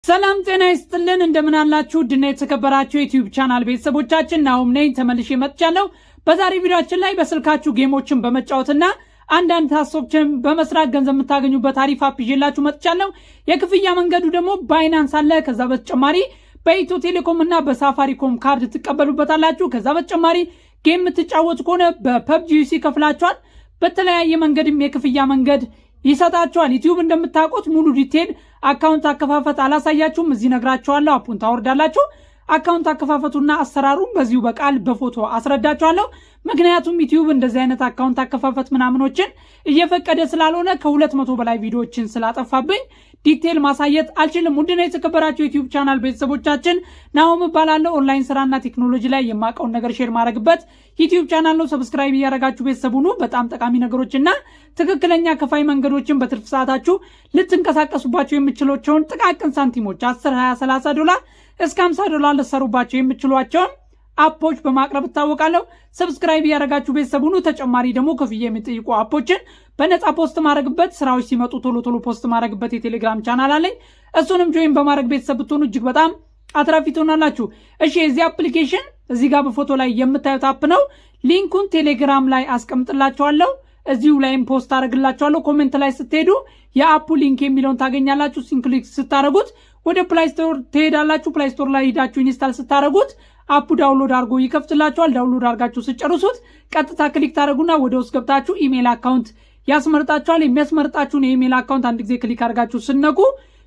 ሰላም ጤና ይስጥልን እንደምን አላችሁ ድና የተከበራችሁ ዩቲዩብ ቻናል ቤተሰቦቻችን ናሁም ነኝ ተመልሼ መጥቻለሁ። በዛሬ ቪዲዮአችን ላይ በስልካችሁ ጌሞችን በመጫወትና አንዳንድ ታስኮችን በመስራት ገንዘብ የምታገኙበት አሪፍ አፕ ይዤላችሁ መጥቻለሁ። የክፍያ መንገዱ ደግሞ ባይናንስ አለ። ከዛ በተጨማሪ በኢትዮ ቴሌኮም እና በሳፋሪኮም ካርድ ትቀበሉበታላችሁ። ከዛ በተጨማሪ ጌም የምትጫወቱ ከሆነ በፐብጂ ይከፍላችኋል። በተለያየ መንገድም የክፍያ መንገድ ይሰጣችኋል። ዩቲዩብ እንደምታውቁት ሙሉ ዲቴል አካውንት አከፋፈት አላሳያችሁም፣ እዚህ ነግራችኋለሁ። አፑን ታወርዳላችሁ። አካውንት አከፋፈቱና አሰራሩን በዚሁ በቃል በፎቶ አስረዳችኋለሁ። ምክንያቱም ዩቲዩብ እንደዚህ አይነት አካውንት አከፋፈት ምናምኖችን እየፈቀደ ስላልሆነ ከ200 በላይ ቪዲዮዎችን ስላጠፋብኝ ዲቴል ማሳየት አልችልም። ውድና የተከበራችሁ ዩቲዩብ ቻናል ቤተሰቦቻችን ናሁም እባላለሁ። ኦንላይን ስራና ቴክኖሎጂ ላይ የማውቀውን ነገር ሼር ማድረግበት ዩቲዩብ ቻናል ነው። ሰብስክራይብ እያደረጋችሁ ቤተሰብ ሁኑ። በጣም ጠቃሚ ነገሮችና ትክክለኛ ከፋይ መንገዶችን በትርፍ ሰዓታችሁ ልትንቀሳቀሱባቸው የምትችሏቸውን ጥቃቅን ሳንቲሞች 10፣ 20፣ 30 ዶላር እስከ 50 ዶላር ልትሰሩባቸው የምትችሏቸውን አፖች በማቅረብ እታወቃለሁ። ሰብስክራይብ እያደረጋችሁ ቤተሰብ ሁኑ። ተጨማሪ ደግሞ ክፍያ የሚጠይቁ አፖችን በነፃ ፖስት ማድረግበት ስራዎች ሲመጡ ቶሎ ፖስት ማድረግበት የቴሌግራም ቻናል አለኝ። እሱንም ጆይን በማድረግ ቤተሰብ ብትሆኑ እጅግ በጣም አትራፊ ትሆናላችሁ። እሺ፣ የዚህ አፕሊኬሽን እዚህ ጋር በፎቶ ላይ የምታዩት አፕ ነው። ሊንኩን ቴሌግራም ላይ አስቀምጥላችኋለሁ። እዚሁ ላይም ፖስት አደርግላችኋለሁ። ኮሜንት ላይ ስትሄዱ የአፑ ሊንክ የሚለውን ታገኛላችሁ። ሲንክሊክ ስታደርጉት ወደ ፕላይ ስቶር ትሄዳላችሁ። ፕላይ ስቶር ላይ ሄዳችሁ ኢንስታል ስታደርጉት አፑ ዳውንሎድ አድርጎ ይከፍትላችኋል። ዳውንሎድ አድርጋችሁ ስጨርሱት ቀጥታ ክሊክ ታደርጉና ወደ ውስጥ ገብታችሁ ኢሜል አካውንት ያስመርጣችኋል። የሚያስመርጣችሁን የኢሜል አካውንት አንድ ጊዜ ክሊክ አድርጋችሁ ስነቁ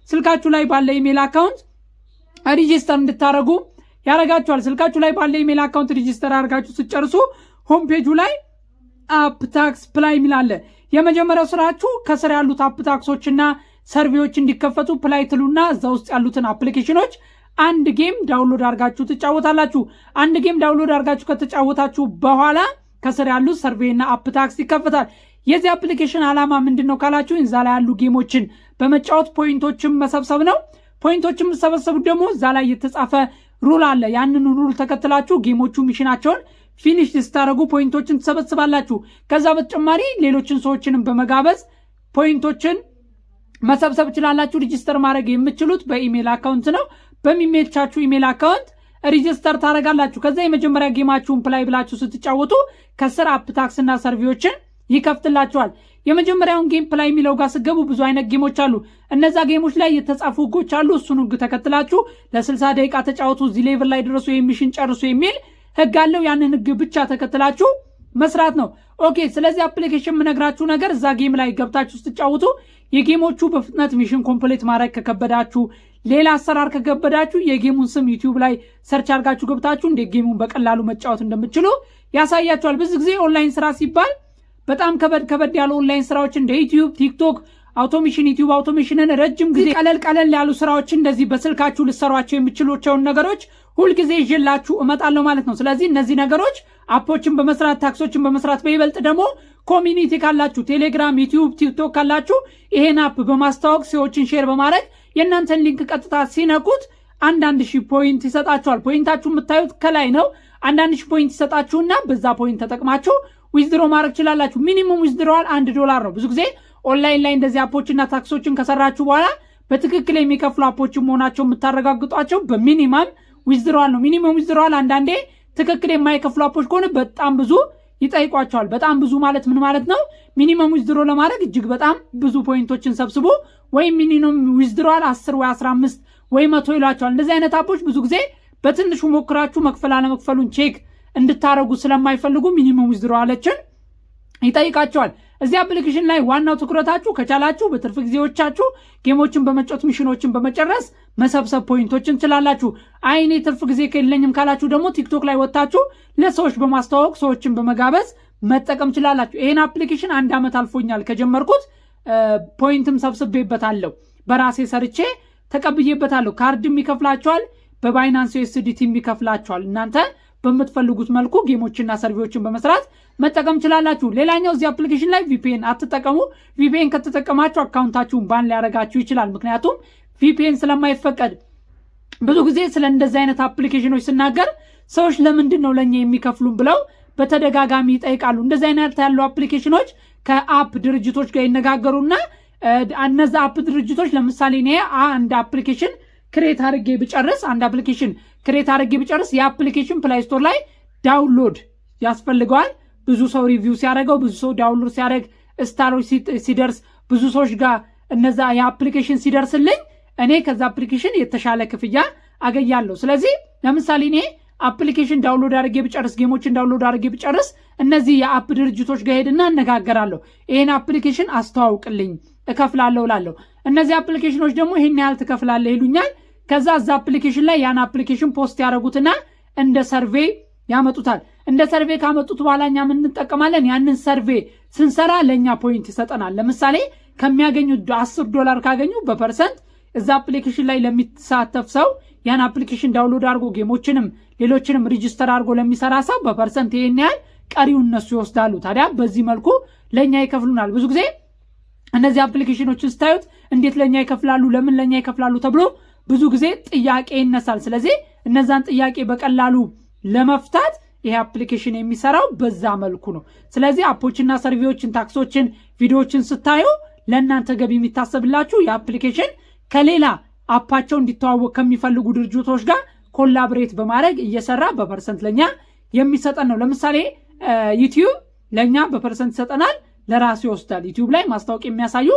ስልካችሁ ላይ ባለ ኢሜል አካውንት ሬጂስተር እንድታደርጉ ያደርጋችኋል። ስልካችሁ ላይ ባለ ኢሜል አካውንት ሬጂስተር አድርጋችሁ ስጨርሱ ሆም ፔጁ ላይ አፕ ታክስ ፕላይ የሚል አለ። የመጀመሪያው ስራችሁ ከስር ያሉት አፕ ታክሶችና ሰርቪዎች እንዲከፈቱ ፕላይ ትሉና እዛ ውስጥ ያሉትን አፕሊኬሽኖች አንድ ጌም ዳውንሎድ አድርጋችሁ ትጫወታላችሁ። አንድ ጌም ዳውንሎድ አድርጋችሁ ከተጫወታችሁ በኋላ ከስር ያሉት ሰርቬይና አፕ ታክስ ይከፈታል። የዚህ አፕሊኬሽን ዓላማ ምንድነው ካላችሁ እዛ ላይ ያሉ ጌሞችን በመጫወት ፖይንቶችን መሰብሰብ ነው። ፖይንቶችን የምትሰበሰቡት ደግሞ እዛ ላይ የተጻፈ ሩል አለ። ያንን ሩል ተከትላችሁ ጌሞቹ ሚሽናቸውን ፊኒሽ ስታደርጉ ፖይንቶችን ትሰበስባላችሁ። ከዛ በተጨማሪ ሌሎችን ሰዎችንም በመጋበዝ ፖይንቶችን መሰብሰብ ትችላላችሁ። ሬጂስተር ማድረግ የምትችሉት በኢሜል አካውንት ነው። በሚመቻችሁ ኢሜል አካውንት ሬጂስተር ታደርጋላችሁ። ከዛ የመጀመሪያ ጌማችሁን ፕላይ ብላችሁ ስትጫወቱ ከስር አፕ ታክስ እና ሰርቪዎችን ይከፍትላችኋል። የመጀመሪያውን ጌም ፕላይ የሚለው ጋር ስገቡ ብዙ አይነት ጌሞች አሉ። እነዛ ጌሞች ላይ የተጻፉ ህጎች አሉ። እሱን ህግ ተከትላችሁ ለ60 ደቂቃ ተጫወቱ፣ እዚህ ሌቭል ላይ ድረሱ፣ የሚሽን ጨርሱ የሚል ህግ አለው። ያንን ህግ ብቻ ተከትላችሁ መስራት ነው። ኦኬ። ስለዚህ አፕሊኬሽን የምነግራችሁ ነገር እዛ ጌም ላይ ገብታችሁ ስትጫወቱ የጌሞቹ በፍጥነት ሚሽን ኮምፕሊት ማድረግ ከከበዳችሁ፣ ሌላ አሰራር ከከበዳችሁ የጌሙን ስም ዩቲዩብ ላይ ሰርች አድርጋችሁ ገብታችሁ እንደ ጌሙን በቀላሉ መጫወት እንደምትችሉ ያሳያችኋል። ብዙ ጊዜ ኦንላይን ስራ ሲባል በጣም ከበድ ያሉ ኦንላይን ስራዎች እንደ ዩቲዩብ፣ ቲክቶክ አውቶሜሽን፣ ዩቲዩብ አውቶሜሽንን ረጅም ጊዜ ቀለል ያሉ ስራዎችን እንደዚህ በስልካችሁ ልሰሯቸው የምትችሏቸውን ነገሮች ሁልጊዜ ይዤላችሁ እመጣለሁ ማለት ነው። ስለዚህ እነዚህ ነገሮች አፖችን በመስራት ታክሶችን በመስራት በይበልጥ ደግሞ ኮሚኒቲ ካላችሁ ቴሌግራም፣ ዩቲዩብ፣ ቲክቶክ ካላችሁ ይሄን አፕ በማስተዋወቅ ሰዎችን ሼር በማድረግ የእናንተን ሊንክ ቀጥታ ሲነኩት 1000 ፖይንት ይሰጣችኋል። ፖይንታችሁ የምታዩት ከላይ ነው። 1000 ፖይንት ይሰጣችሁና በዛ ፖይንት ተጠቅማችሁ ዊዝድሮ ማድረግ ትችላላችሁ። ሚኒመም ዊዝድሮዋል $1 ነው። ብዙ ጊዜ ኦንላይን ላይ እንደዚህ አፖችና ታክሶችን ከሰራችሁ በኋላ በትክክል የሚከፍሉ አፖችን መሆናቸው የምታረጋግጧቸው በሚኒመም ዊዝድሮዋል ነው። ሚኒመም ዊዝድሮዋል አንዳንዴ ትክክል የማይከፍሉ አፖች ከሆነ በጣም ብዙ ይጠይቋቸዋል። በጣም ብዙ ማለት ምን ማለት ነው? ሚኒመም ዊዝድሮ ለማድረግ እጅግ በጣም ብዙ ፖይንቶችን ሰብስቦ ወይም ሚኒመም ዊዝድሮዋል 10 ወይ 15 ወይ 100 ይሏቸዋል። እንደዚህ አይነት አፖች ብዙ ጊዜ በትንሹ ሞክራችሁ መክፈል አለመክፈሉን ቼክ እንድታረጉ ስለማይፈልጉ ሚኒመም ዊዝድሮዋሎችን ይጠይቃቸዋል። እዚህ አፕሊኬሽን ላይ ዋናው ትኩረታችሁ ከቻላችሁ በትርፍ ጊዜዎቻችሁ ጌሞችን በመጫወት ሚሽኖችን በመጨረስ መሰብሰብ ፖይንቶችን ትችላላችሁ። አይኔ ትርፍ ጊዜ ከሌለኝም ካላችሁ ደግሞ ቲክቶክ ላይ ወጣችሁ ለሰዎች በማስተዋወቅ ሰዎችን በመጋበዝ መጠቀም ትችላላችሁ። ይሄን አፕሊኬሽን 1 ዓመት አልፎኛል ከጀመርኩት። ፖይንትም ሰብስቤበታለሁ፣ በራሴ ሰርቼ ተቀብዬበታለሁ። ካርድም ይከፍላችኋል፣ በባይናንስ USDT ይከፍላችኋል። እናንተ በምትፈልጉት መልኩ ጌሞችና ሰርቪዎችን በመስራት መጠቀም ትችላላችሁ። ሌላኛው እዚህ አፕሊኬሽን ላይ ቪፒኤን አትጠቀሙ። ቪፒኤን ከተጠቀማችሁ አካውንታችሁን ባን ሊያደርጋችሁ ይችላል። ምክንያቱም ቪፒኤን ስለማይፈቀድ። ብዙ ጊዜ ስለ እንደዚህ አይነት አፕሊኬሽኖች ስናገር ሰዎች ለምንድን ነው ለኛ የሚከፍሉን ብለው በተደጋጋሚ ይጠይቃሉ። እንደዚህ አይነት ያሉ አፕሊኬሽኖች ከአፕ ድርጅቶች ጋር ይነጋገሩና እነዛ አፕ ድርጅቶች ለምሳሌ እኔ አንድ አፕሊኬሽን ክሬት አድርጌ ብጨርስ አንድ አፕሊኬሽን ክሬት አድርጌ ብጨርስ የአፕሊኬሽን ፕላይ ስቶር ላይ ዳውንሎድ ያስፈልገዋል። ብዙ ሰው ሪቪው ሲያደርገው ብዙ ሰው ዳውንሎድ ሲያደርግ ስታሮች ሲደርስ ብዙ ሰዎች ጋር እነዛ የአፕሊኬሽን ሲደርስልኝ እኔ ከዛ አፕሊኬሽን የተሻለ ክፍያ አገኛለሁ። ስለዚህ ለምሳሌ እኔ አፕሊኬሽን ዳውንሎድ አድርጌ ብጨርስ ጌሞችን ዳውንሎድ አድርጌ ብጨርስ እነዚህ የአፕ ድርጅቶች ጋር ሄድና አነጋገራለሁ። ይሄን አፕሊኬሽን አስተዋውቅልኝ እከፍላለሁ እላለሁ። እነዚህ አፕሊኬሽኖች ደግሞ ይሄን ያህል ትከፍላለህ ይሉኛል። ከዛ እዛ አፕሊኬሽን ላይ ያን አፕሊኬሽን ፖስት ያደርጉትና እንደ ሰርቬይ ያመጡታል። እንደ ሰርቬይ ካመጡት በኋላ እኛ ምን እንጠቀማለን? ያንን ሰርቬይ ስንሰራ ለእኛ ፖይንት ይሰጠናል። ለምሳሌ ከሚያገኙ $10 ካገኙ በፐርሰንት እዛ አፕሊኬሽን ላይ ለሚሳተፍ ሰው ያን አፕሊኬሽን ዳውንሎድ አድርጎ ጌሞችንም ሌሎችንም ሬጂስተር አድርጎ ለሚሰራ ሰው በፐርሰንት ይሄን ያህል ቀሪውን እነሱ ይወስዳሉ። ታዲያ በዚህ መልኩ ለእኛ ይከፍሉናል። ብዙ ጊዜ እነዚህ አፕሊኬሽኖችን ስታዩት እንዴት ለእኛ ይከፍላሉ፣ ለምን ለእኛ ይከፍላሉ ተብሎ ብዙ ጊዜ ጥያቄ ይነሳል። ስለዚህ እነዛን ጥያቄ በቀላሉ ለመፍታት ይሄ አፕሊኬሽን የሚሰራው በዛ መልኩ ነው። ስለዚህ አፖችና ሰርቬዎችን፣ ታክሶችን፣ ቪዲዮዎችን ስታዩ ለእናንተ ገቢ የሚታሰብላችሁ የአፕሊኬሽን ከሌላ አፓቸው እንዲተዋወቅ ከሚፈልጉ ድርጅቶች ጋር ኮላብሬት በማድረግ እየሰራ በፐርሰንት ለኛ የሚሰጠን ነው። ለምሳሌ ዩቲዩብ ለኛ በፐርሰንት ይሰጠናል፣ ለራሱ ይወስዳል። ዩቲዩብ ላይ ማስታወቂያ የሚያሳዩ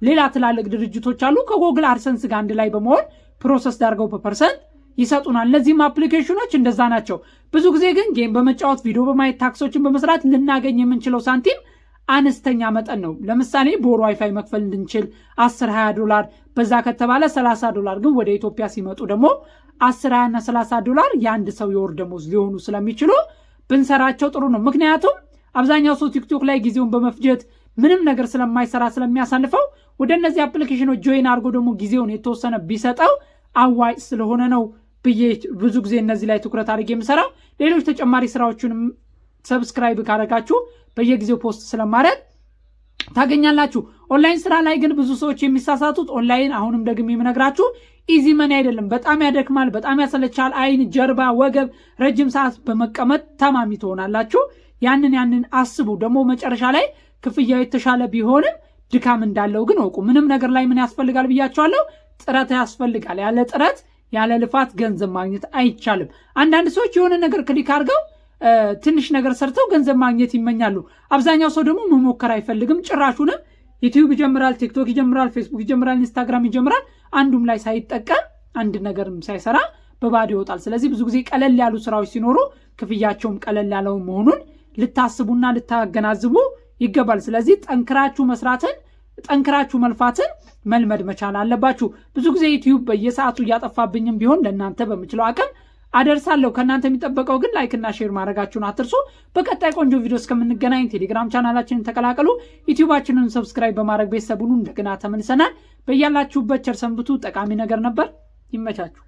ሌላ ትላልቅ ድርጅቶች አሉ። ከጎግል አድሰንስ ጋር አንድ ላይ በመሆን ፕሮሰስ ዳርገው በፐርሰንት ይሰጡናል። እነዚህም አፕሊኬሽኖች እንደዛ ናቸው። ብዙ ጊዜ ግን ጌም በመጫወት ቪዲዮ በማየት ታክሶችን በመስራት ልናገኝ የምንችለው ሳንቲም አነስተኛ መጠን ነው። ለምሳሌ በወር ዋይፋይ መክፈል እንድንችል $10-20 በዛ ከተባለ $30 ግን ወደ ኢትዮጵያ ሲመጡ ደግሞ $10-20 እና $30 የአንድ ሰው የወር ደሞዝ ሊሆኑ ስለሚችሉ ብንሰራቸው ጥሩ ነው። ምክንያቱም አብዛኛው ሰው ቲክቶክ ላይ ጊዜውን በመፍጀት ምንም ነገር ስለማይሰራ ስለሚያሳልፈው ወደ እነዚህ አፕሊኬሽኖች ጆይን አድርጎ ደግሞ ጊዜውን የተወሰነ ቢሰጠው አዋጭ ስለሆነ ነው ብዬ ብዙ ጊዜ እነዚህ ላይ ትኩረት አድርጌ የምሰራው። ሌሎች ተጨማሪ ስራዎችንም ሰብስክራይብ ካደረጋችሁ በየጊዜው ፖስት ስለማድረግ ታገኛላችሁ። ኦንላይን ስራ ላይ ግን ብዙ ሰዎች የሚሳሳቱት ኦንላይን አሁንም ደግሜ የምነግራችሁ ኢዚ መኒ አይደለም። በጣም ያደክማል፣ በጣም ያሰለቻል። አይን፣ ጀርባ፣ ወገብ ረጅም ሰዓት በመቀመጥ ታማሚ ትሆናላችሁ። ያንን አስቡ። ደግሞ መጨረሻ ላይ ክፍያው የተሻለ ቢሆንም ድካም እንዳለው ግን ወቁ። ምንም ነገር ላይ ምን ያስፈልጋል ብያቸዋለሁ? ጥረት ያስፈልጋል። ያለ ጥረት ያለ ልፋት ገንዘብ ማግኘት አይቻልም። አንዳንድ ሰዎች የሆነ ነገር ክሊክ አድርገው ትንሽ ነገር ሰርተው ገንዘብ ማግኘት ይመኛሉ። አብዛኛው ሰው ደግሞ መሞከር አይፈልግም። ጭራሹንም ዩቲዩብ ይጀምራል፣ ቲክቶክ ይጀምራል፣ ፌስቡክ ይጀምራል፣ ኢንስታግራም ይጀምራል። አንዱም ላይ ሳይጠቀም አንድ ነገርም ሳይሰራ በባዶ ይወጣል። ስለዚህ ብዙ ጊዜ ቀለል ያሉ ስራዎች ሲኖሩ ክፍያቸውም ቀለል ያለው መሆኑን ልታስቡና ልታገናዝቡ ይገባል። ስለዚህ ጠንክራችሁ መስራትን ጠንክራችሁ መልፋትን መልመድ መቻል አለባችሁ። ብዙ ጊዜ ዩቲዩብ በየሰዓቱ እያጠፋብኝም ቢሆን ለእናንተ በምችለው አቅም አደርሳለሁ። ከእናንተ የሚጠበቀው ግን ላይክና ሼር ማድረጋችሁን አትርሱ። በቀጣይ ቆንጆ ቪዲዮ እስከምንገናኝ ቴሌግራም ቻናላችንን ተቀላቀሉ። ዩቲዩባችንን ሰብስክራይብ በማድረግ ቤተሰቡን እንደገና ተመልሰናል። በያላችሁበት ቸር ሰንብቱ። ጠቃሚ ነገር ነበር። ይመቻችሁ።